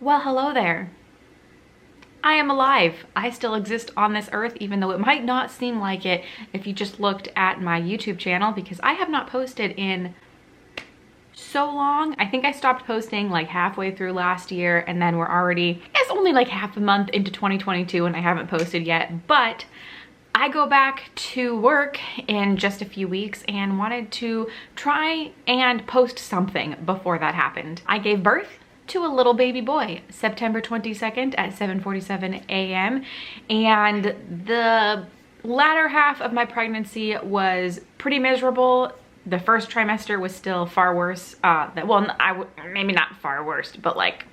Well, hello there. I am alive. I still exist on this earth, even though it might not seem like it if you just looked at my YouTube channel, because I have not posted in so long. I think I stopped posting like halfway through last year, and then we're already, it's only like half a month into 2022 and I haven't posted yet, but I go back to work in just a few weeks and wanted to try and post something before that happened. I gave birth to a little baby boy September 22nd at 7:47 a.m. and the latter half of my pregnancy was pretty miserable. The first trimester was still far worse. Maybe not far worse, but like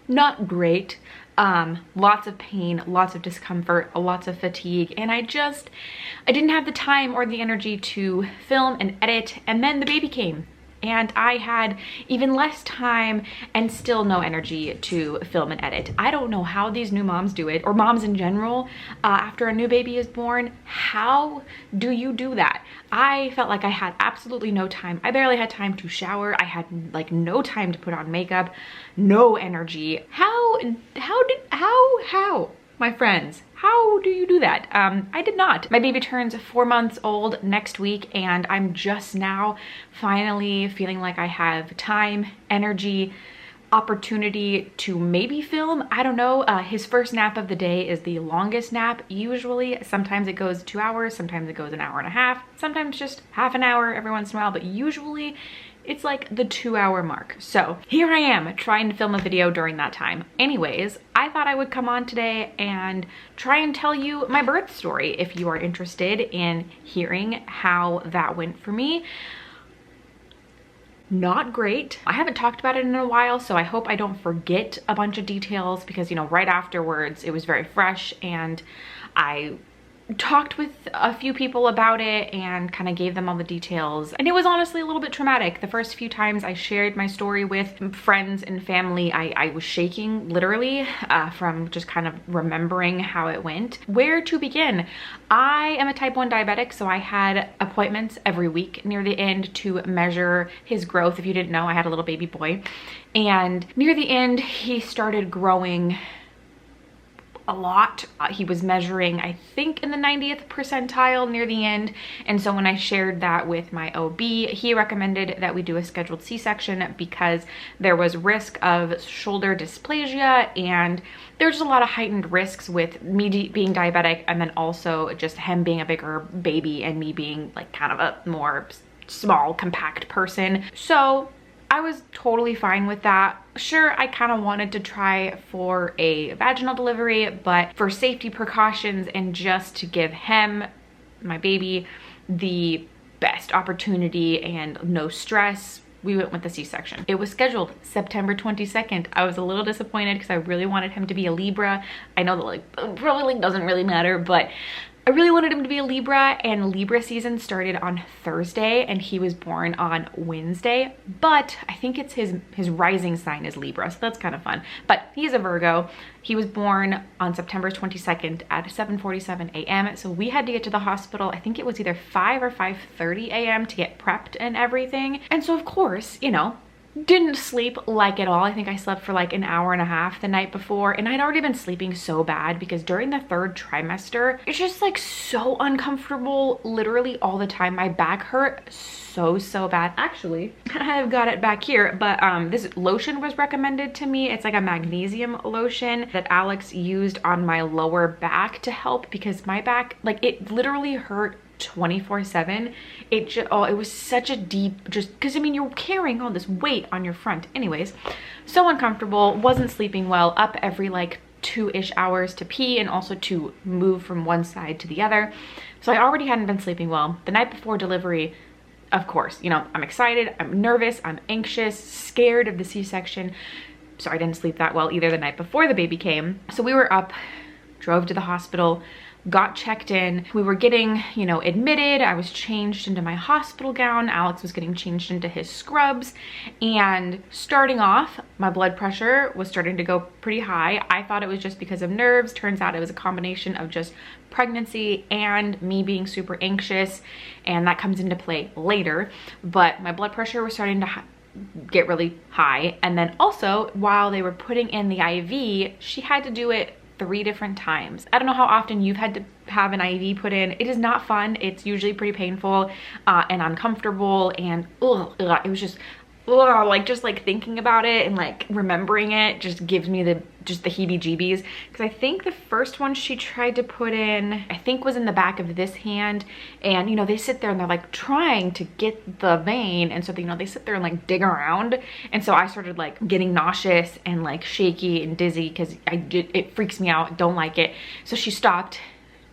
not great. Lots of pain, lots of discomfort, lots of fatigue, and I didn't have the time or the energy to film and edit, and then the baby came. And I had even less time and still no energy to film and edit. I don't know how these new moms do it, or moms in general, after a new baby is born. How do you do that? I felt like I had absolutely no time. I barely had time to shower. I had like no time to put on makeup, no energy. How, my friends, how do you do that? I did not. My baby turns 4 months old next week, and I'm just now finally feeling like I have time, energy, opportunity to maybe film. I don't know. His first nap of the day is the longest nap usually. Sometimes it goes 2 hours, sometimes it goes an hour and a half, sometimes just half an hour every once in a while, but usually it's like the 2-hour mark. So here I am trying to film a video during that time. Anyways, I thought I would come on today and try and tell you my birth story if you are interested in hearing how that went for me. Not great. I haven't talked about it in a while, so I hope I don't forget a bunch of details because, you know, right afterwards it was very fresh and I talked with a few people about it and kind of gave them all the details, and it was honestly a little bit traumatic. The first few times I shared my story with friends and family, I was shaking literally from just kind of remembering how it went. Where to begin? I am a type 1 diabetic, so I had appointments every week near the end to measure his growth. If you didn't know, I had a little baby boy, and near the end he started growing a lot. He was measuring, I think, in the 90th percentile near the end. And so when I shared that with my OB, he recommended that we do a scheduled C-section because there was risk of shoulder dysplasia, and there's just a lot of heightened risks with me being diabetic, and then also just him being a bigger baby and me being like kind of a more small, compact person. So I was totally fine with that. Sure, I kind of wanted to try for a vaginal delivery, but for safety precautions and just to give him, my baby, the best opportunity and no stress, we went with the C-section. It was scheduled September 22nd. I was a little disappointed because I really wanted him to be a Libra. I know that like probably doesn't really matter, but I really wanted him to be a Libra, and Libra season started on Thursday and he was born on Wednesday, but I think it's his rising sign is Libra, so that's kind of fun. But he's a Virgo. He was born on September 22nd at 7:47 a.m. So we had to get to the hospital. I think it was either 5 or 5:30 a.m. to get prepped and everything. And so of course, you know, didn't sleep like at all. I think I slept for like an hour and a half the night before, and I'd already been sleeping so bad because during the 3rd trimester, it's just like so uncomfortable literally all the time. My back hurt so bad. Actually, I've got it back here, but this lotion was recommended to me. It's like a magnesium lotion that Alex used on my lower back to help because my back, like, it literally hurt 24/7. It was such a deep, just because I mean you're carrying all this weight on your front. Anyways, so uncomfortable, wasn't sleeping well, up every like 2-ish hours to pee and also to move from one side to the other. So I already hadn't been sleeping well. The night before delivery, of course, you know, I'm excited, I'm nervous, I'm anxious, scared of the C-section. So I didn't sleep that well either the night before the baby came. So we were up, drove to the hospital, got checked in. We were getting, you know, admitted. I was changed into my hospital gown. Alex was getting changed into his scrubs. And starting off, my blood pressure was starting to go pretty high. I thought it was just because of nerves. Turns out it was a combination of just pregnancy and me being super anxious. And that comes into play later. But my blood pressure was starting to get really high. And then also while they were putting in the IV, she had to do it 3 different times. I don't know how often you've had to have an IV put in. It is not fun. It's usually pretty painful and uncomfortable, and it was just just like thinking about it and like remembering it just gives me the heebie-jeebies, because I think the first one she tried to put in, I think, was in the back of this hand, and you know, they sit there and they're like trying to get the vein, and so you know, they sit there and like dig around, and so I started like getting nauseous and like shaky and dizzy because it freaks me out. Don't like it. So she stopped,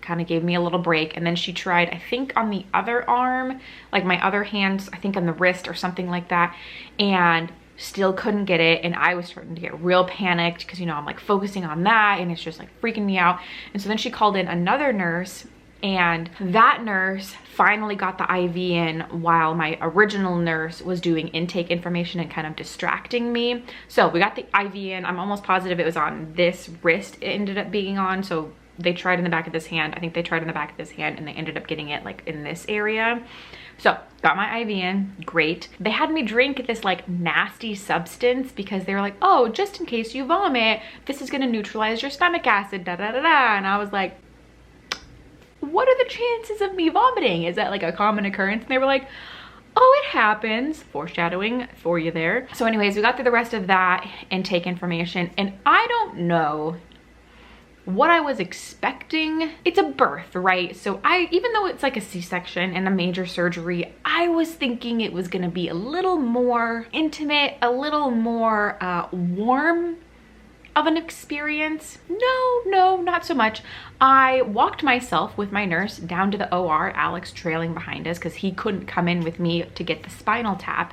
kind of gave me a little break, and then she tried, I think, on the other arm, like my other hand, I think on the wrist or something like that, and still couldn't get it. And I was starting to get real panicked because, you know, I'm like focusing on that and it's just like freaking me out. And so then she called in another nurse, and that nurse finally got the IV in while my original nurse was doing intake information and kind of distracting me. So we got the IV in. I'm almost positive it was on this wrist it ended up being on. So they tried in the back of this hand. I think they tried in the back of this hand and they ended up getting it like in this area. So got my IV in, great. They had me drink this like nasty substance because they were like, oh, just in case you vomit, this is gonna neutralize your stomach acid, da da da da. And I was like, what are the chances of me vomiting? Is that like a common occurrence? And they were like, oh, it happens. Foreshadowing for you there. So anyways, we got through the rest of that intake information, and I don't know what I was expecting. It's a birth, right? So even though it's like a C-section and a major surgery, I was thinking it was gonna be a little more intimate, a little more warm of an experience. No, not so much. I walked myself with my nurse down to the OR, Alex trailing behind us because he couldn't come in with me to get the spinal tap.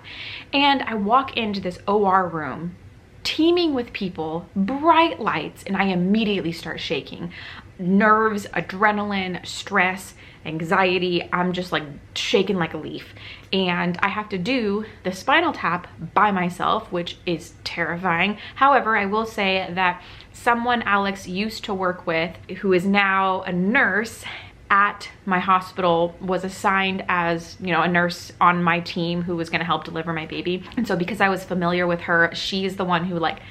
And I walk into this OR room teeming with people, bright lights, and I immediately start shaking. Nerves, adrenaline, stress, anxiety. I'm just like shaking like a leaf. And I have to do the spinal tap by myself, which is terrifying. However, I will say that someone Alex used to work with, who is now a nurse at my hospital, was assigned as, you know, a nurse on my team who was going to help deliver my baby. And so because I was familiar with her, she's the one who like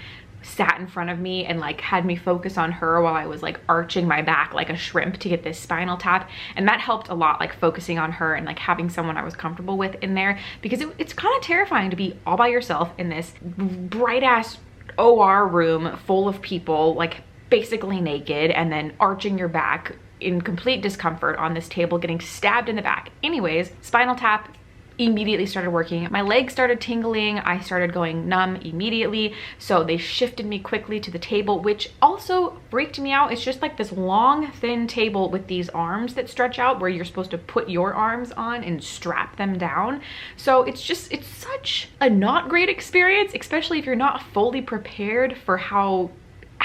sat in front of me and like had me focus on her while I was like arching my back like a shrimp to get this spinal tap. And that helped a lot, like focusing on her and like having someone I was comfortable with in there, because it's kind of terrifying to be all by yourself in this bright ass OR room full of people, like basically naked, and then arching your back in complete discomfort on this table, getting stabbed in the back. Anyways, spinal tap immediately started working. My legs started tingling. I started going numb immediately. So they shifted me quickly to the table, which also freaked me out. It's just like this long, thin table with these arms that stretch out where you're supposed to put your arms on and strap them down. So it's such a not great experience, especially if you're not fully prepared for how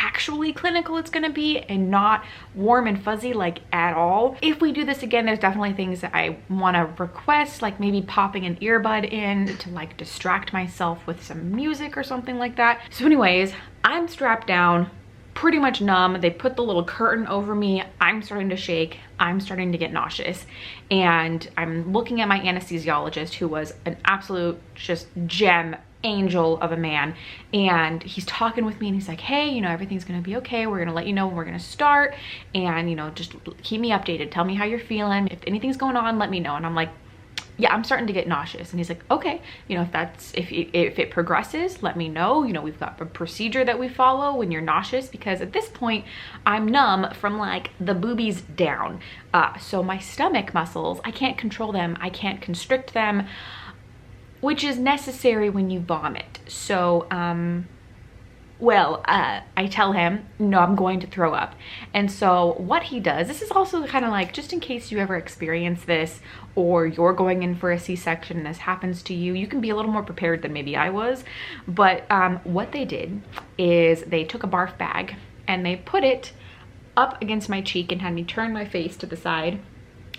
actually clinical it's gonna be, and not warm and fuzzy like at all. If we do this again, there's definitely things that I want to request, like maybe popping an earbud in to like distract myself with some music or something like that. So anyways, I'm strapped down, pretty much numb. They put the little curtain over me. I'm starting to shake. I'm starting to get nauseous, and I'm looking at my anesthesiologist, who was an absolute just gem, angel of a man, and he's talking with me and he's like, hey, you know, everything's gonna be okay. We're gonna let you know when we're gonna start, and you know, just keep me updated. Tell me how you're feeling. If anything's going on, let me know. And I'm like, yeah, I'm starting to get nauseous. And he's like, okay, you know, if it progresses, let me know. You know, we've got a procedure that we follow when you're nauseous, because at this point I'm numb from like the boobies down. So my stomach muscles, I can't control them. I can't constrict them, which is necessary when you vomit. So, I tell him, no, I'm going to throw up. And so what he does, this is also kind of like, just in case you ever experience this, or you're going in for a C-section and this happens to you, you can be a little more prepared than maybe I was. But what they did is they took a barf bag and they put it up against my cheek and had me turn my face to the side.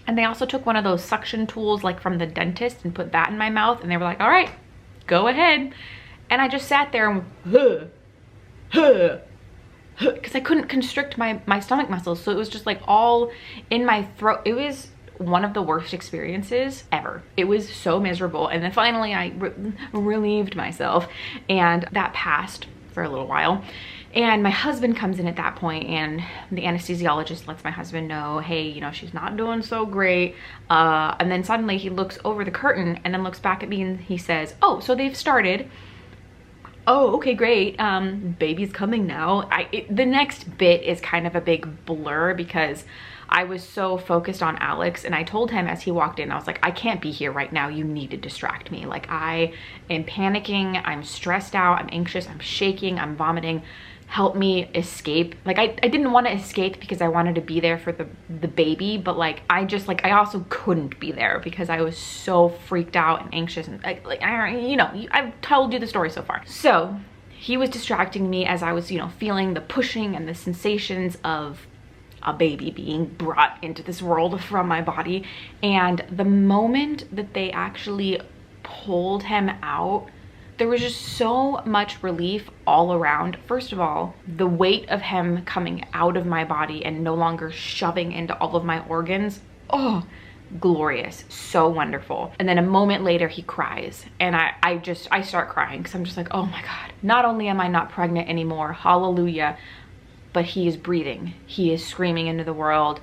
And they also took one of those suction tools like from the dentist and put that in my mouth, and they were like, all right, go ahead. And I just sat there and because I couldn't constrict my stomach muscles. So it was just like all in my throat. It was one of the worst experiences ever. It was so miserable. And then finally I relieved myself, and that passed for a little while. And my husband comes in at that point, and the anesthesiologist lets my husband know, hey, you know, she's not doing so great. And then suddenly he looks over the curtain and then looks back at me and he says, oh, so they've started. Oh, okay, great. Baby's coming now. The next bit is kind of a big blur because I was so focused on Alex, and I told him as he walked in, I was like, I can't be here right now. You need to distract me. Like, I am panicking. I'm stressed out. I'm anxious. I'm shaking. I'm vomiting. Help me escape. Like, I didn't want to escape because I wanted to be there for the baby, but like, I also couldn't be there because I was so freaked out and anxious, and you know, I've told you the story so far. So he was distracting me as I was, you know, feeling the pushing and the sensations of a baby being brought into this world from my body. And the moment that they actually pulled him out, there was just so much relief all around. First of all, the weight of him coming out of my body and no longer shoving into all of my organs, oh, glorious, so wonderful. And then a moment later he cries, and I start crying because I'm just like, oh my God, not only am I not pregnant anymore, hallelujah, but he is breathing. He is screaming into the world.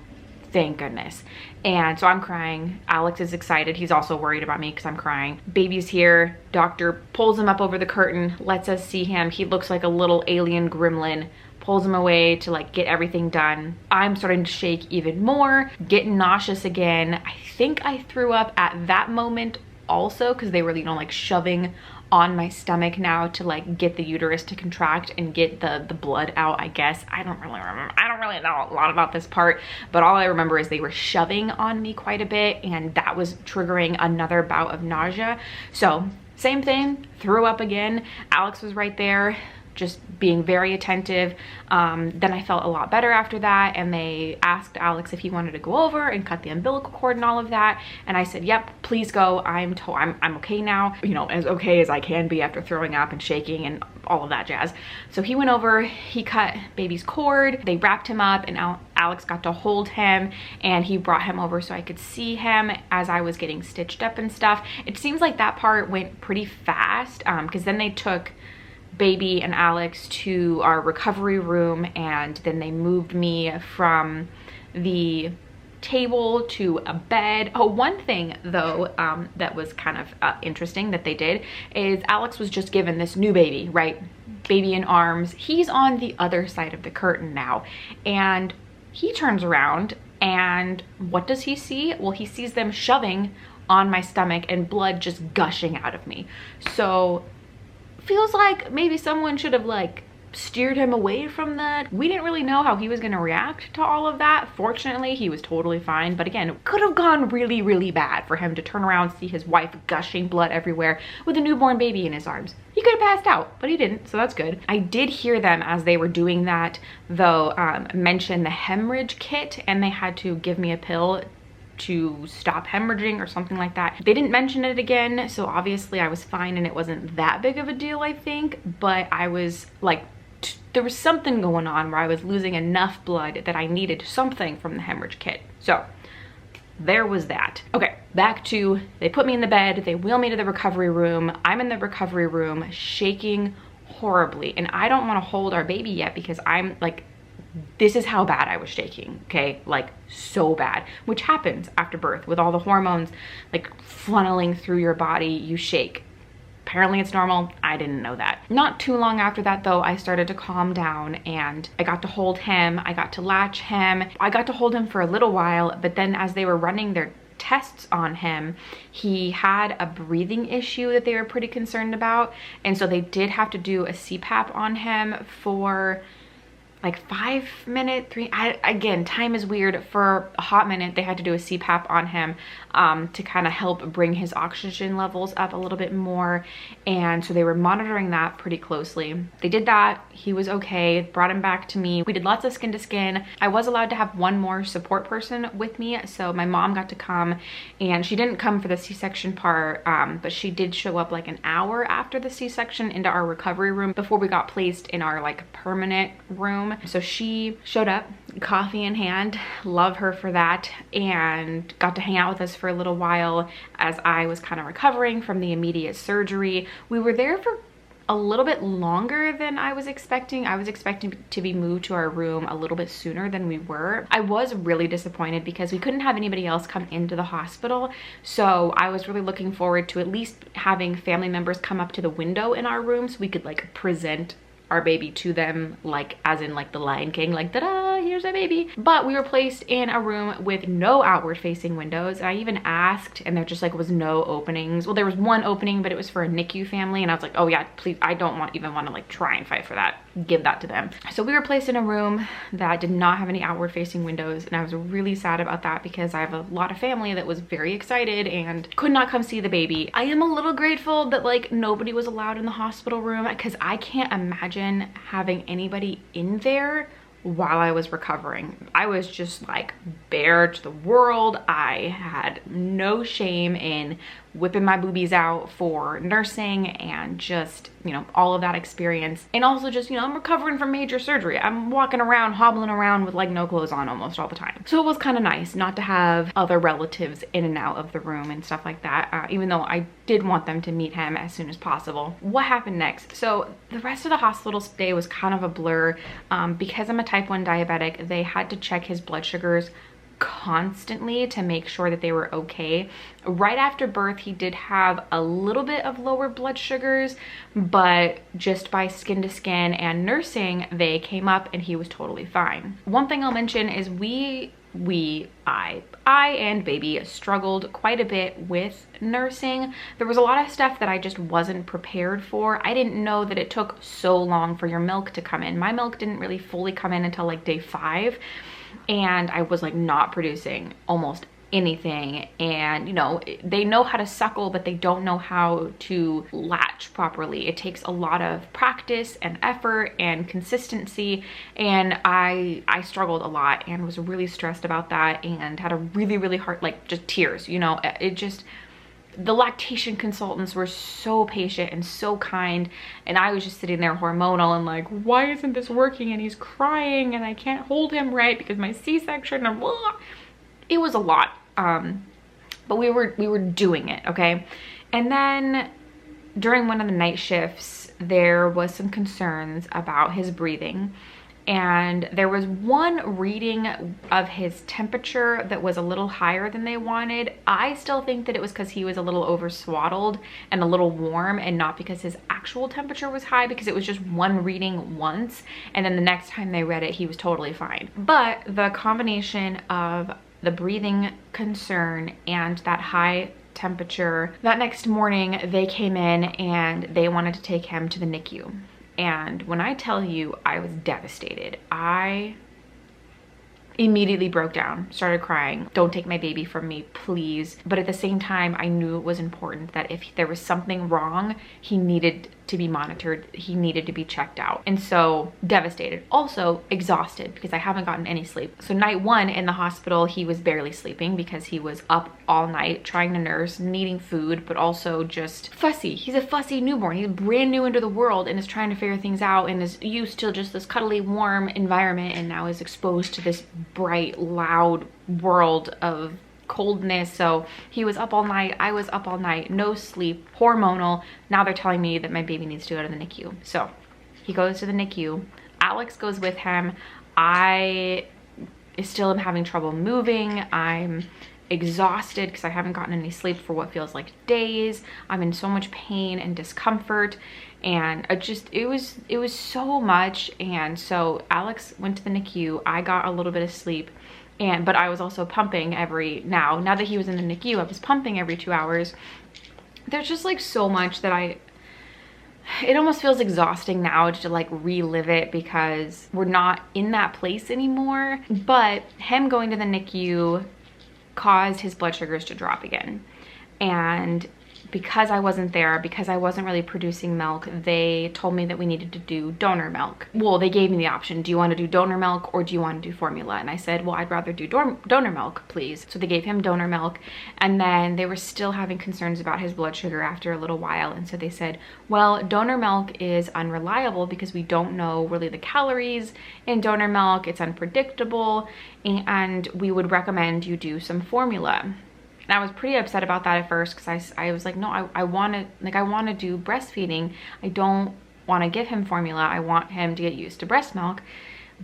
Thank goodness. And so I'm crying. Alex is excited. He's also worried about me because I'm crying. Baby's here. Doctor pulls him up over the curtain, lets us see him. He looks like a little alien gremlin, pulls him away to like get everything done. I'm starting to shake even more, getting nauseous again. I think I threw up at that moment also because they were, you know, like shoving on my stomach now to like get the uterus to contract and get the blood out, I guess. I don't really remember. I don't really know a lot about this part, but all I remember is they were shoving on me quite a bit, and that was triggering another bout of nausea. So same thing, threw up again. Alex was right there, just being very attentive. Then I felt a lot better after that, and they asked Alex if he wanted to go over and cut the umbilical cord and all of that, and I said, yep, please go. I'm okay now, you know, as okay as I can be after throwing up and shaking and all of that jazz. So he went over, he cut baby's cord, they wrapped him up, and Alex got to hold him, and he brought him over so I could see him as I was getting stitched up and stuff. It seems like that part went pretty fast, because then they took baby and Alex to our recovery room, and then they moved me from the table to a bed. Oh, one thing though that was kind of interesting that they did is Alex was just given this new baby, right? Baby in arms. He's on the other side of the curtain now, and he turns around, and what does he see? Well, he sees them shoving on my stomach and blood just gushing out of me. So feels like maybe someone should have like steered him away from that. We didn't really know how he was going to react to all of that. Fortunately, he was totally fine, but again, it could have gone really, really bad for him to turn around, see his wife gushing blood everywhere with a newborn baby in his arms. He could have passed out, but he didn't, so that's good. I did hear them as they were doing that though mention the hemorrhage kit, and they had to give me a pill to stop hemorrhaging or something like that. They didn't mention it again, so obviously I was fine and it wasn't that big of a deal, I think, but I was like, there was something going on where I was losing enough blood that I needed something from the hemorrhage kit. So there was that. Okay, back to, they put me in the bed, they wheel me to the recovery room. I'm in the recovery room shaking horribly, and I don't want to hold our baby yet because I'm like, this is how bad I was shaking, okay? Like so bad, which happens after birth with all the hormones like funneling through your body, you shake. Apparently it's normal. I didn't know that. Not too long after that though, I started to calm down, and I got to hold him. I got to latch him. I got to hold him for a little while, but then as they were running their tests on him, he had a breathing issue that they were pretty concerned about. And so they did have to do a CPAP on him for like 5 minutes, again, time is weird. For a hot minute, they had to do a CPAP on him to kind of help bring his oxygen levels up a little bit more. And so they were monitoring that pretty closely. They did that. He was okay, brought him back to me. We did lots of skin to skin. I was allowed to have one more support person with me. So my mom got to come, and she didn't come for the C-section part, but she did show up like an hour after the C-section into our recovery room before we got placed in our like permanent room. So she showed up, coffee in hand. Love her for that, and got to hang out with us for a little while as I was kind of recovering from the immediate surgery. We were there for a little bit longer than I was expecting. I was expecting to be moved to our room a little bit sooner than we were. I was really disappointed because we couldn't have anybody else come into the hospital. So I was really looking forward to at least having family members come up to the window in our room so we could like present our baby to them, like as in like the Lion King, like ta-da, here's our baby. But we were placed in a room with no outward facing windows. And I even asked, and there just like was no openings. Well, there was one opening, but it was for a NICU family, and I was like, oh yeah, please, I don't even want to like try and fight for that, give that to them. So we were placed in a room that did not have any outward facing windows, and I was really sad about that because I have a lot of family that was very excited and could not come see the baby. I am a little grateful that like nobody was allowed in the hospital room, because I can't imagine having anybody in there while I was recovering. I was just like bare to the world. I had no shame in whipping my boobies out for nursing and just, you know, all of that experience. And also just, you know, I'm recovering from major surgery. I'm walking around, hobbling around with like no clothes on almost all the time. So it was kind of nice not to have other relatives in and out of the room and stuff like that, even though I did want them to meet him as soon as possible. What happened next? So the rest of the hospital stay was kind of a blur. Because I'm a type 1 diabetic, they had to check his blood sugars constantly to make sure that they were okay. Right after birth, he did have a little bit of lower blood sugars, but just by skin to skin and nursing, they came up and he was totally fine. One thing I'll mention is I and baby struggled quite a bit with nursing. There was a lot of stuff that I just wasn't prepared for. I didn't know that it took so long for your milk to come in. My milk didn't really fully come in until like day 5. And I was like not producing almost anything. And you know, they know how to suckle, but they don't know how to latch properly. It takes a lot of practice and effort and consistency, and I struggled a lot and was really stressed about that and had a really hard, like just tears, you know. It just, the lactation consultants were so patient and so kind, and I was just sitting there hormonal and like, why isn't this working? And he's crying and I can't hold him right because my C-section and blah. It was a lot, but we were doing it, okay? And then during one of the night shifts, there was some concerns about his breathing. And there was one reading of his temperature that was a little higher than they wanted. I still think that it was because he was a little over swaddled and a little warm, and not because his actual temperature was high, because it was just one reading once, and then the next time they read it, he was totally fine. But the combination of the breathing concern and that high temperature, that next morning they came in and they wanted to take him to the NICU. And when I tell you I was devastated, I immediately broke down, started crying. Don't take my baby from me, please. But at the same time, I knew it was important that if there was something wrong, he needed to be monitored. He needed to be checked out. And so devastated, also exhausted because I haven't gotten any sleep. So night 1 in the hospital, he was barely sleeping because he was up all night trying to nurse, needing food, but also just fussy. He's a fussy newborn. He's brand new into the world and is trying to figure things out and is used to just this cuddly, warm environment, and now is exposed to this bright, loud world of coldness. So he was up all night, I was up all night, no sleep, hormonal. Now they're telling me that my baby needs to go to the NICU. So he goes to the NICU. Alex goes with him. I still am having trouble moving. I'm exhausted because I haven't gotten any sleep for what feels like days. I'm in so much pain and discomfort, and it was so much. And so Alex went to the NICU. I got a little bit of sleep, but I was also pumping now that he was in the NICU, I was pumping every 2 hours. There's just like so much that it almost feels exhausting now to like relive it because we're not in that place anymore. But him going to the NICU caused his blood sugars to drop again. And because I wasn't there, because I wasn't really producing milk, they told me that we needed to do donor milk. Well, they gave me the option. Do you want to do donor milk or do you want to do formula? And I said, well, I'd rather do donor milk, please. So they gave him donor milk, and then they were still having concerns about his blood sugar after a little while. And so they said, well, donor milk is unreliable because we don't know really the calories in donor milk. It's unpredictable, and we would recommend you do some formula. And I was pretty upset about that at first because I was like, no, I want to do breastfeeding. I don't want to give him formula. I want him to get used to breast milk,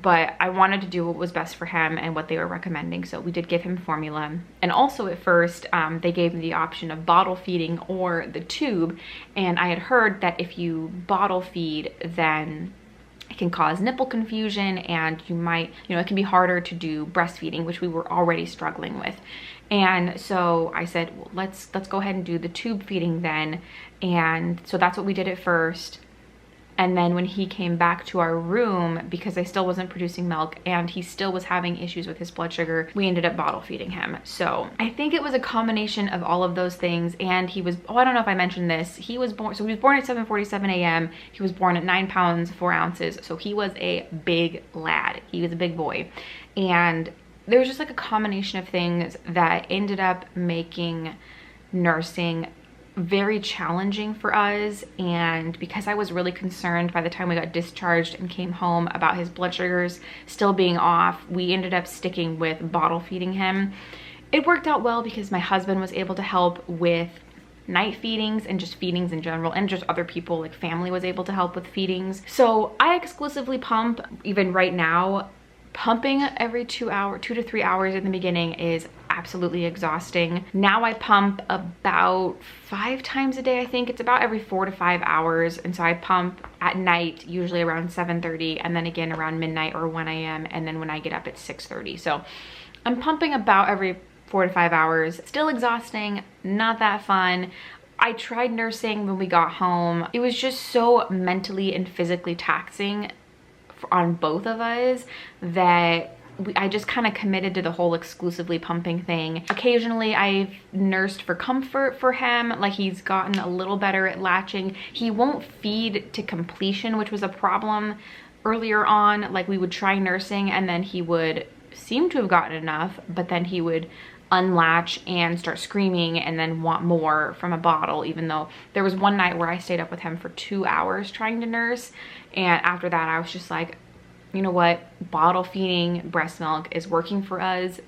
but I wanted to do what was best for him and what they were recommending. So we did give him formula. And also at first, they gave me the option of bottle feeding or the tube. And I had heard that if you bottle feed, then it can cause nipple confusion and you might, it can be harder to do breastfeeding, which we were already struggling with. And so I said, well, let's go ahead and do the tube feeding then. And so that's what we did at first. And then when he came back to our room, because I still wasn't producing milk and he still was having issues with his blood sugar, we ended up bottle feeding him. So I think it was a combination of all of those things. And he was, I don't know if I mentioned this, he was born at 7:47 a.m. He was born at 9 pounds, 4 ounces. So he was a big lad. He was a big boy. And there was just like a combination of things that ended up making nursing very challenging for us. And because I was really concerned by the time we got discharged and came home about his blood sugars still being off, we ended up sticking with bottle feeding him. It worked out well because my husband was able to help with night feedings and just feedings in general, and just other people, like family, was able to help with feedings. So I exclusively pump. Even right now, pumping every 2 to 3 hours in the beginning is absolutely exhausting. Now I pump about 5 times a day. I think it's about every 4 to 5 hours. And so I pump at night, usually around 7:30, and then again around midnight or 1 a.m. and then when I get up at 6:30. So I'm pumping about every 4 to 5 hours. Still exhausting, not that fun. I tried nursing when we got home. It was just so mentally and physically taxing on both of us that I just kind of committed to the whole exclusively pumping thing. Occasionally I've nursed for comfort for him, like he's gotten a little better at latching. He won't feed to completion, which was a problem earlier on. Like we would try nursing and then he would seem to have gotten enough, but then he would unlatch and start screaming and then want more from a bottle, even though there was one night where I stayed up with him for 2 hours trying to nurse. And after that, I was just like, you know what? Bottle feeding breast milk is working for us,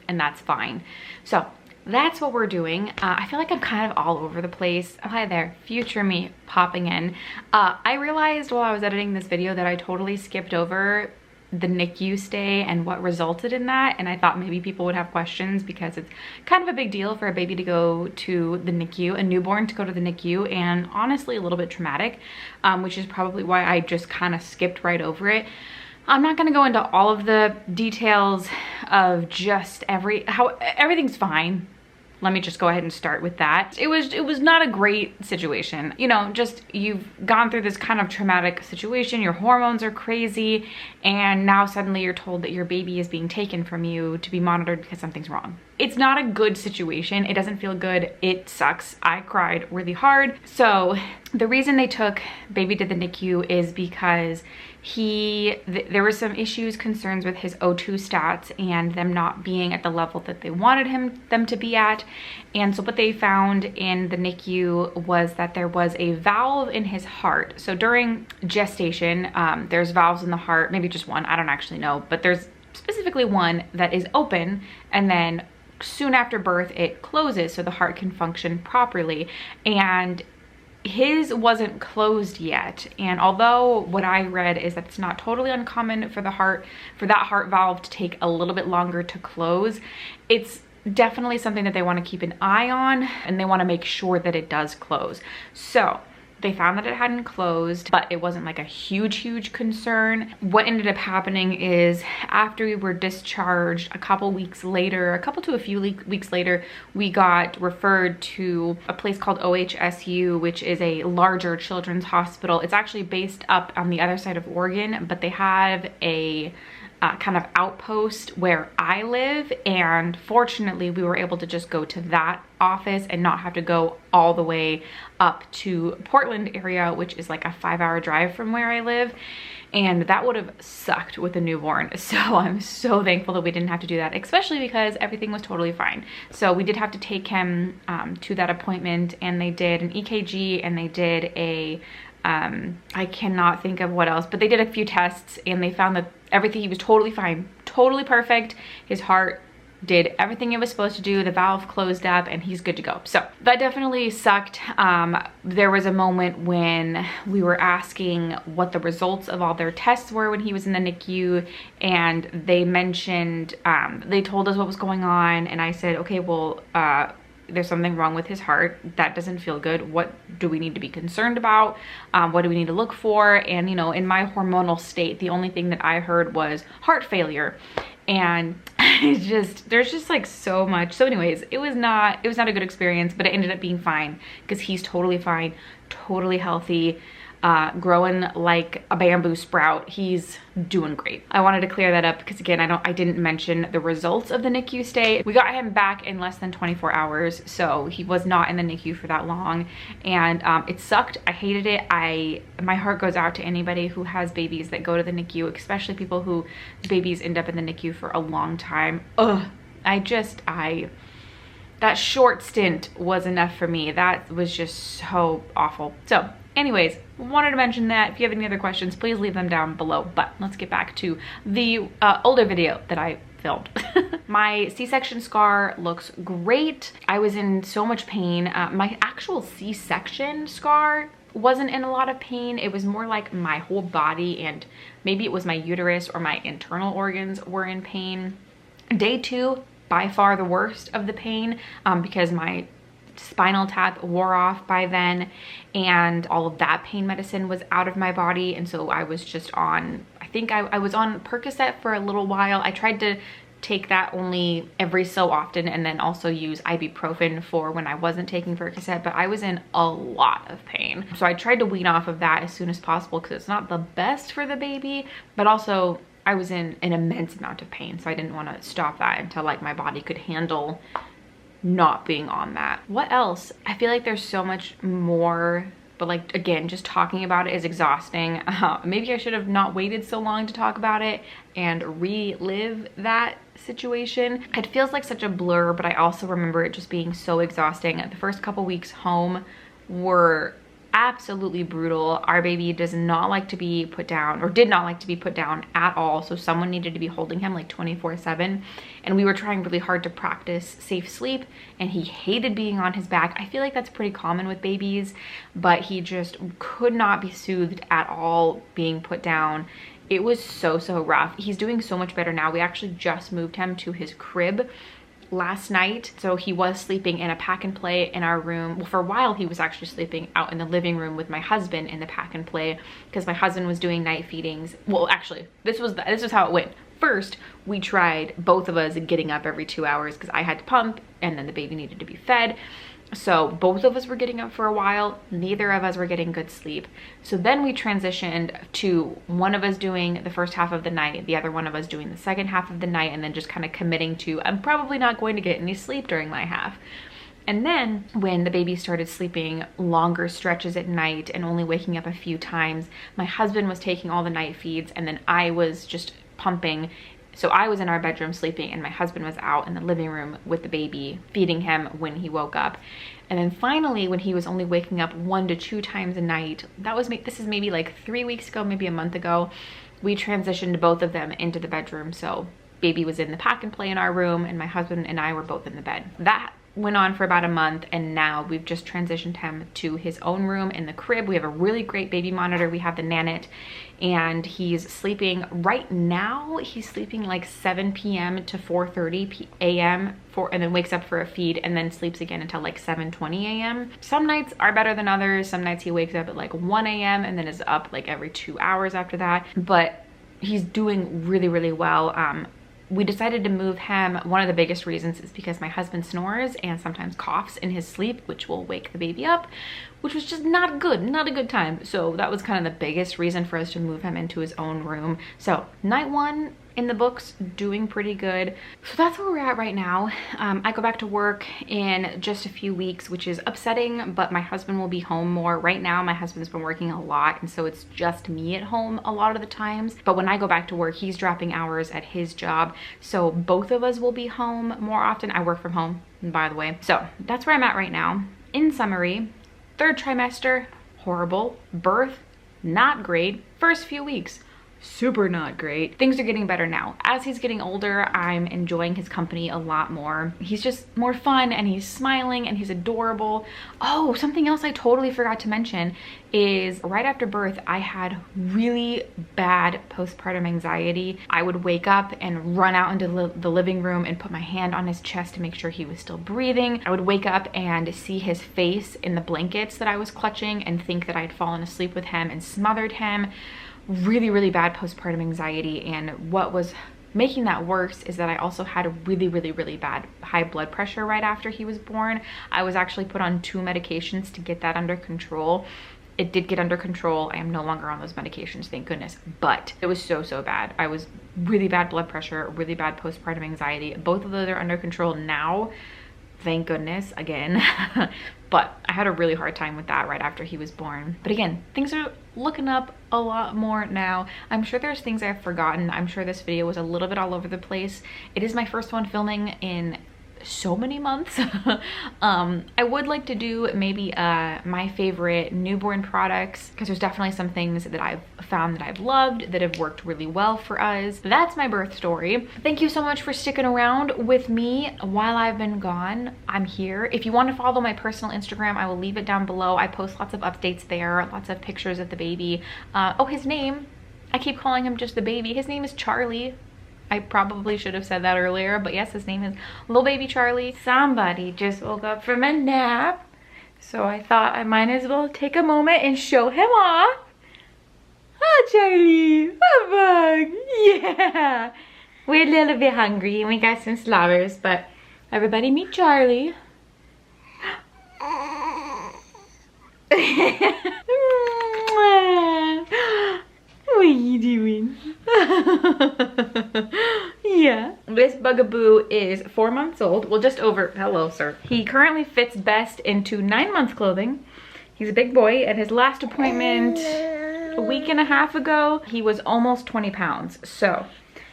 and that's fine. So that's what we're doing. I feel like I'm kind of all over the place. Oh, hi there, future me popping in. I realized while I was editing this video that I totally skipped over the NICU stay and what resulted in that, and I thought maybe people would have questions because it's kind of a big deal for a baby to go to the NICU, a newborn to go to the NICU, and honestly a little bit traumatic, which is probably why I just kind of skipped right over it. I'm not going to go into all of the details of just how everything's fine. Let me just go ahead and start with that. It was not a great situation. Just you've gone through this kind of traumatic situation, your hormones are crazy, and now suddenly you're told that your baby is being taken from you to be monitored because something's wrong. It's not a good situation. It doesn't feel good. It sucks. I cried really hard. So the reason they took baby to the NICU is because there were some concerns with his O2 stats and them not being at the level that they wanted them to be at. And so what they found in the NICU was that there was a valve in his heart. So during gestation, there's valves in the heart, maybe just one, I don't actually know, but there's specifically one that is open, and then soon after birth it closes so the heart can function properly. And his wasn't closed yet, and although what I read is that it's not totally uncommon for that heart valve to take a little bit longer to close, it's definitely something that they want to keep an eye on, and they want to make sure that it does close. So they found that it hadn't closed, but it wasn't like a huge concern. What ended up happening is after we were discharged, a couple to a few weeks later, we got referred to a place called OHSU, which is a larger children's hospital. It's actually based up on the other side of Oregon, but they have a kind of outpost where I live, and fortunately we were able to just go to that office and not have to go all the way up to Portland area, which is like a 5-hour drive from where I live, and that would have sucked with a newborn. So I'm so thankful that we didn't have to do that, especially because everything was totally fine. So we did have to take him to that appointment, and they did an EKG and they did a I cannot think of what else, but they did a few tests and they found that everything, he was totally fine, totally perfect. His heart did everything it was supposed to do, the valve closed up, and he's good to go. So that definitely sucked. There was a moment when we were asking what the results of all their tests were when he was in the NICU, and they mentioned, they told us what was going on, and I said, okay, well, there's something wrong with his heart. That doesn't feel good. What do we need to be concerned about? What do we need to look for? And, you know, in my hormonal state, the only thing that I heard was heart failure. And it's just, there's just like so much. So anyways, it was not a good experience, but it ended up being fine because he's totally fine, totally healthy, growing like a bamboo sprout. He's doing great. I wanted to clear that up because again, I didn't mention the results of the NICU stay. We got him back in less than 24 hours, so he was not in the NICU for that long, and it sucked. I hated it. My heart goes out to anybody who has babies that go to the NICU, especially people whose babies end up in the NICU for a long time. Ugh, that short stint was enough for me. That was just so awful. So anyways, wanted to mention that. If you have any other questions, please leave them down below. But let's get back to the older video that I filmed. My C-section scar looks great. I was in so much pain. My actual C-section scar wasn't in a lot of pain. It was more like my whole body, and maybe it was my uterus or my internal organs were in pain. Day 2, by far the worst of the pain, because my spinal tap wore off by then, and all of that pain medicine was out of my body, and so I was just on, I think I was on Percocet for a little while. I tried to take that only every so often, and then also use ibuprofen for when I wasn't taking Percocet, but I was in a lot of pain. So I tried to wean off of that as soon as possible because it's not the best for the baby, but also I was in an immense amount of pain, so I didn't want to stop that until like my body could handle not being on that. What else? I feel like there's so much more, but like, again, just talking about it is exhausting. Maybe I should have not waited so long to talk about it and relive that situation. It feels like such a blur, but I also remember it just being so exhausting. The first couple weeks home were absolutely brutal. Our baby does not like to be put down, or did not like to be put down at all, so someone needed to be holding him like 24/7, and we were trying really hard to practice safe sleep, and he hated being on his back. I feel like that's pretty common with babies, but he just could not be soothed at all being put down. It was so rough. He's doing so much better now. We actually just moved him to his crib last night, so he was sleeping in a pack and play in our room. Well, for a while he was actually sleeping out in the living room with my husband in the pack and play, because my husband was doing night feedings. Well, actually, this was how it went. First, we tried both of us getting up every 2 hours because I had to pump and then the baby needed to be fed. So both of us were getting up for a while. Neither of us were getting good sleep. So then we transitioned to one of us doing the first half of the night, the other one of us doing the second half of the night, and then just kind of committing to, I'm probably not going to get any sleep during my half. And then when the baby started sleeping longer stretches at night and only waking up a few times, my husband was taking all the night feeds, and then I was just pumping. So I was in our bedroom sleeping, and my husband was out in the living room with the baby, feeding him when he woke up. And then finally, when he was only waking up 1 to 2 times a night, this is maybe like 3 weeks ago, maybe a month ago, we transitioned both of them into the bedroom. So baby was in the pack and play in our room, and my husband and I were both in the bed. That went on for about a month, and now we've just transitioned him to his own room in the crib. We have a really great baby monitor. We have the Nanit, and he's sleeping right now. He's sleeping like 7 p.m. to 4:30 a.m. and then wakes up for a feed and then sleeps again until like 7:20 a.m. Some nights are better than others. Some nights he wakes up at like 1 a.m. and then is up like every 2 hours after that, but he's doing really well. We decided to move him. One of the biggest reasons is because my husband snores and sometimes coughs in his sleep, which will wake the baby up, which was just not good, not a good time. So that was kind of the biggest reason for us to move him into his own room. So night 1 in the books, doing pretty good. So that's where we're at right now. I go back to work in just a few weeks, which is upsetting, but my husband will be home more. Right now, my husband's been working a lot, and so it's just me at home a lot of the times. But when I go back to work, he's dropping hours at his job, so both of us will be home more often. I work from home, by the way. So that's where I'm at right now. In summary, third trimester, horrible. Birth, not great. First few weeks, super not great. Things are getting better now. As he's getting older, I'm enjoying his company a lot more. He's just more fun, and he's smiling, and he's adorable. Oh, something else I totally forgot to mention is right after birth, I had really bad postpartum anxiety. I would wake up and run out into the living room and put my hand on his chest to make sure he was still breathing. I would wake up and see his face in the blankets that I was clutching and think that I'd fallen asleep with him and smothered him. Really, really bad postpartum anxiety. And what was making that worse is that I also had a really, really, really bad high blood pressure right after he was born. I was actually put on 2 medications to get that under control. It did get under control. I am no longer on those medications, thank goodness, but it was so, so bad. I was really bad blood pressure, really bad postpartum anxiety. Both of those are under control now, thank goodness, again. But I had a really hard time with that right after he was born. But again, things are looking up a lot more now. I'm sure there's things I've forgotten. I'm sure this video was a little bit all over the place. It is my first one filming in so many months. I would like to do maybe my favorite newborn products, because there's definitely some things that I've found that I've loved that have worked really well for us. That's my birth story. Thank you so much for sticking around with me while I've been gone. I'm here. If you want to follow my personal Instagram, I will leave it down below. I post lots of updates there, lots of pictures of the baby. Oh, his name, I keep calling him just the baby. His name is Charlie. I probably should have said that earlier, but yes, his name is little baby Charlie. Somebody just woke up from a nap, so I thought I might as well take a moment and show him off. Oh, Charlie, a bug, yeah. We're a little bit hungry and we got some slobbers, but everybody meet Charlie. What are you doing? Yeah. This bugaboo is 4 months old. Well, just over. Hello, sir. He currently fits best into 9 months clothing. He's a big boy. At his last appointment a week and a half ago, he was almost 20 pounds. So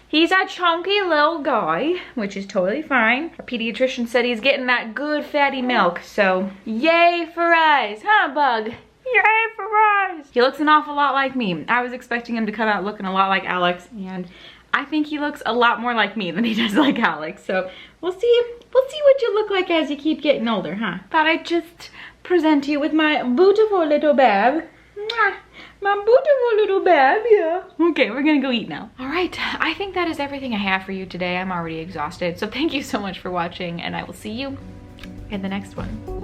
he's a chunky little guy, which is totally fine. Our pediatrician said he's getting that good fatty milk. So yay for us, huh, Bug? Yay for us! He looks an awful lot like me. I was expecting him to come out looking a lot like Alex, and I think he looks a lot more like me than he does like Alex. So we'll see what you look like as you keep getting older, huh? Thought I'd just present you with my beautiful little babe. Mwah. My beautiful little babe, yeah. Okay, we're gonna go eat now. All right, I think that is everything I have for you today. I'm already exhausted. So thank you so much for watching, and I will see you in the next one.